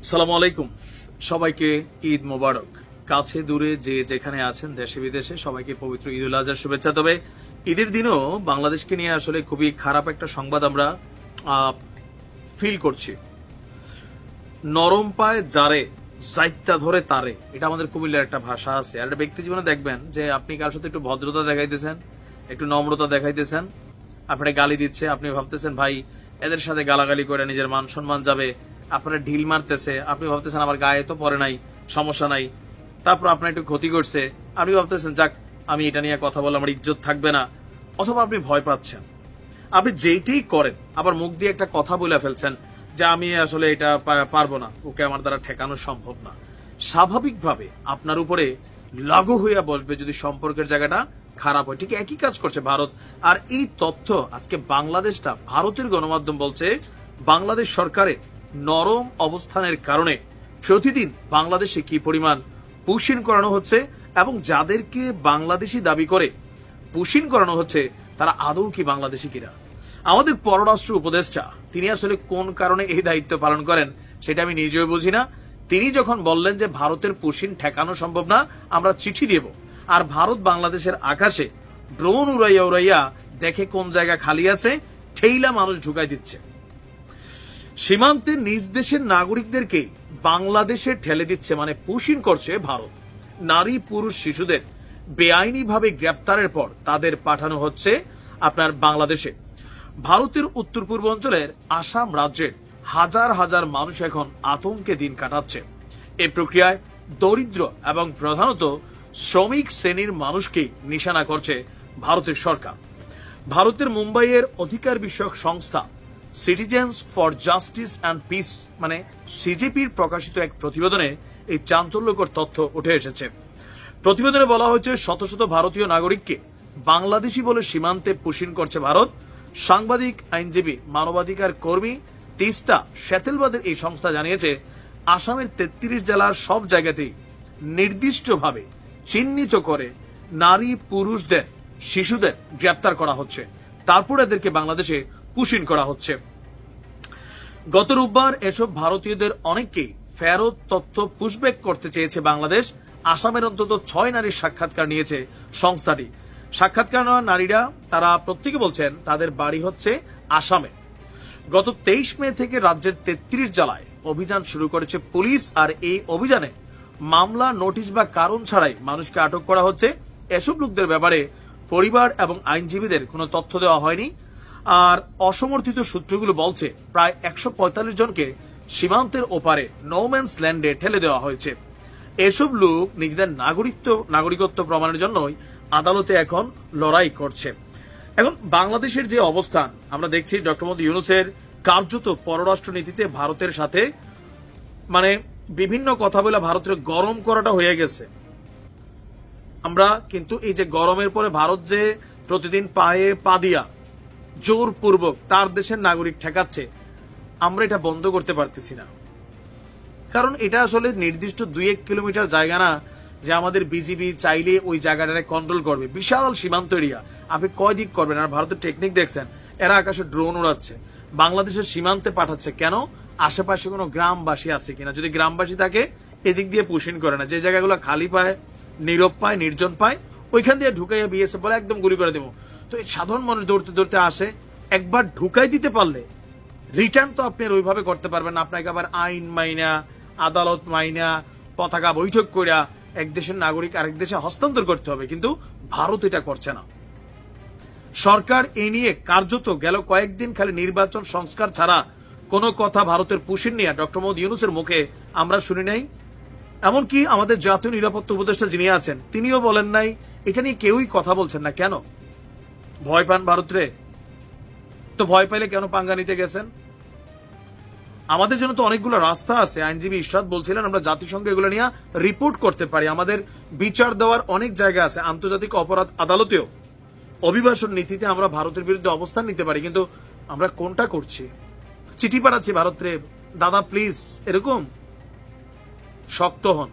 আসসালামু আলাইকুম, সবাইকে ঈদ মোবারক। কাছে দূরে যে যেখানে আছেন দেশে বিদেশে সবাইকে পবিত্র ঈদ উল আজহার শুভেচ্ছা। তবে ঈদের দিনও বাংলাদেশকে নিয়ে আসলে খুবই খারাপ একটা সংবাদ আমরা ফিল করছি। নরম পায় যারে জাইত্যা ধরে তারে, এটা আমাদের কুমিল্লার একটা ভাষা আছে। আর একটা ব্যক্তি জীবনে দেখবেন যে আপনি কার সাথে একটু ভদ্রতা দেখাইতেছেন, একটু নম্রতা দেখাইতেছেন, আপনারা গালি দিচ্ছে, আপনি ভাবতেছেন ভাই এদের সাথে গালাগালি করে নিজের মান সম্মান যাবে, আপনারা ঢিল মারতেছে, আপনি ভাবতেছেন আমার গায়ে তো পরে নাই, সমস্যা নাই। তারপর আপনার একটু ক্ষতি করছে, আপনি ভাবতেছেন যাক আমি এটা নিয়ে কথা বলে আমার ইজ্জত থাকবে না, অথবা আপনি ভয় পাচ্ছেন। আপনি যেইটাই করেন আবার মুখ দিয়ে একটা কথা বলে ফেলছেন যে আমি আসলে এটা পারবো না, ওকে আমার দ্বারা ঠেকানো সম্ভব না। স্বাভাবিকভাবে আপনার উপরে লাগু হইয়া বসবে যদি সম্পর্কের জায়গাটা খারাপ হয়। ঠিক একই কাজ করছে ভারত। আর এই তথ্য আজকে বাংলাদেশটা, ভারতের গণমাধ্যম বলছে বাংলাদেশ সরকারের নরম অবস্থানের কারণে প্রতিদিন বাংলাদেশে কি পরিমাণ পুশিন করানো হচ্ছে, এবং যাদেরকে বাংলাদেশি দাবি করে পুশিন করানো হচ্ছে তারা আদৌ কি বাংলাদেশি কিনা। আমাদের পররাষ্ট্র উপদেষ্টা তিনি আসলে কোন কারণে এই দায়িত্ব পালন করেন সেটা আমি নিজেও বুঝি না। তিনি যখন বললেন যে ভারতের পুশিন ঠেকানো সম্ভব না, আমরা চিঠি দেব, আর ভারত বাংলাদেশের আকাশে ড্রোন উড়াইয়া উড়াইয়া দেখে কোন জায়গা খালি আছে, ঠেইলা মানুষ ঢুকাই দিচ্ছে। সীমান্তে নিজ দেশের নাগরিকদেরকে বাংলাদেশে ঠেলে দিচ্ছে, মানে পুশিন করছে ভারত। নারী পুরুষ শিশুদের বেআইনিভাবে গ্রেপ্তারের পর তাদের পাঠানো হচ্ছে আপনার বাংলাদেশে। ভারতের উত্তর পূর্বাঞ্চলের আসাম রাজ্যের হাজার হাজার মানুষ এখন আতঙ্কে দিন কাটাচ্ছে। এই প্রক্রিয়ায় দরিদ্র এবং প্রধানত শ্রমিক শ্রেণীর মানুষকে নিশানা করছে ভারতের সরকার। ভারতের মুম্বাইয়ের অধিকার বিষয়ক সংস্থা citizens for justice and piece মানে সিজেপির প্রকাশিত এক প্রতিবেদনে এই চাঞ্চল্যকর তথ্য উঠে এসেছে। প্রতিবেদনে বলা হয়েছে শত শত ভারতীয় নাগরিককে বাংলাদেশি বলে সীমান্তে পুশিন করছে ভারত। সাংবাদিক, আইনজীবী, মানবাধিকার কর্মী, তিস্তা, সেতেলবাদের এই সংস্থা জানিয়েছে আসামের 33 জেলার সব জায়গাতেই নির্দিষ্টভাবে চিহ্নিত করে নারী পুরুষদের শিশুদের গ্রেপ্তার করা হচ্ছে, তারপর এদেরকে বাংলাদেশে পুশিন করা হচ্ছে। গত রোববার এসব ভারতীয়দের অনেককেই ফেরত তথ্য পুশব্যাক করতে চেয়েছে বাংলাদেশ। আসামের অন্তত 6 নারীর সাক্ষাৎকার নিয়েছে সংস্থাটি। সাক্ষাৎকার নেওয়া নারীরা তারা প্রত্যেকে বলছেন তাদের বাড়ি হচ্ছে আসামে। গত 23 মে থেকে রাজ্যের 33 জেলায় অভিযান শুরু করেছে পুলিশ। আর এই অভিযানে মামলা, নোটিশ বা কারণ ছাড়াই মানুষকে আটক করা হচ্ছে। এসব লোকদের ব্যাপারে পরিবার এবং আইনজীবীদের কোনো তথ্য দেওয়া হয়নি। আর অসমর্থিত সূত্রগুলো বলছে প্রায় 145 জনকে সীমান্তের ওপারে নোম্যান্স ল্যান্ডে ঠেলে দেওয়া হয়েছে। এসব লোক নিজেদের নাগরিকত্ব প্রমাণের জন্যই আদালতে এখন লড়াই করছে। এখন বাংলাদেশের যে অবস্থান আমরা দেখছি, ডক্টর মোহাম্মদ ইউনূসের কার্যত পররাষ্ট্র নীতিতে ভারতের সাথে মানে বিভিন্ন কথা বলে ভারতের গরম করাটা হয়ে গেছে। আমরা কিন্তু এই যে গরমের পরে ভারত যে প্রতিদিন পায়ে পা দিয়া জোরপূর্বক তার দেশের নাগরিক ঠেকাচ্ছে, আমরা এটা বন্ধ করতে পারতেছি না। কারণ এটা আসলে নির্দিষ্ট 2-1 কিলোমিটার জায়গা না যে আমাদের বিজিবি চাইলে ওই জায়গাটাকে কন্ট্রোল করবে। বিশাল সীমান্ত এরিয়া, আপনি কয় দিক করবেন। আর ভারতের টেকনিক দেখছেন, এরা আকাশে ড্রোন উড়াচ্ছে, বাংলাদেশের সীমান্তে পাঠাচ্ছে। কেন? আশেপাশে কোনো গ্রামবাসী আছে কিনা। যদি গ্রামবাসী থাকে এদিক দিয়ে পুশিন করে না। যে জায়গাগুলো খালি পায়, নীরব পায়, নির্জন পায়, ওইখান দিয়ে ঢুকাইয়া বিএসএফ বলে একদম গুলি করে দেবো। তো এই সাধারণ মানুষ দৌড়তে দৌড়তে আসে, একবার ঢুকাই দিতে পারলে রিটার্ন তো আপনি ওইভাবে করতে পারবেন না। আপনাকে আবার আইন মাইনা, আদালত মাইনা, পতাকা বৈঠক করিয়া এক দেশের নাগরিক আরেক দেশে হস্তান্তর করতে হবে। কিন্তু ভারত এটা করছে না। সরকার এই নিয়ে কার্যত গেল কয়েকদিন খালি নির্বাচন সংস্কার ছাড়া কোনো কথা ভারতের পুশিন নিয়ে ডক্টর মোহাম্মদ ইউনূসের মুখে আমরা শুনি নাই। এমনকি আমাদের জাতীয় নিরাপত্তা উপদেষ্টা যিনি আছেন তিনিও বলেন নাই। এটা নিয়ে কেউই কথা বলছেন না। কেন? ভয় পান ভারতরে? তো ভয় পাইলে কেন পাঙ্গা নিতে গেছেন? আমাদের জন্য তো অনেকগুলো রাস্তা আছে। আইনজীবী ইশরাত বলছিলেন আমরা জাতিসংঘে এগুলো নিয়ে রিপোর্ট করতে পারি। আমাদের বিচার দেওয়ার অনেক জায়গা আছে। আন্তর্জাতিক অপরাধ আদালতেও অভিবাসন নীতিতে আমরা ভারতের বিরুদ্ধে অবস্থান নিতে পারি। কিন্তু আমরা কোনটা করছি? চিঠি পাঠাচ্ছি ভারতরে, দাদা প্লিজ, এরকম। শক্ত হন।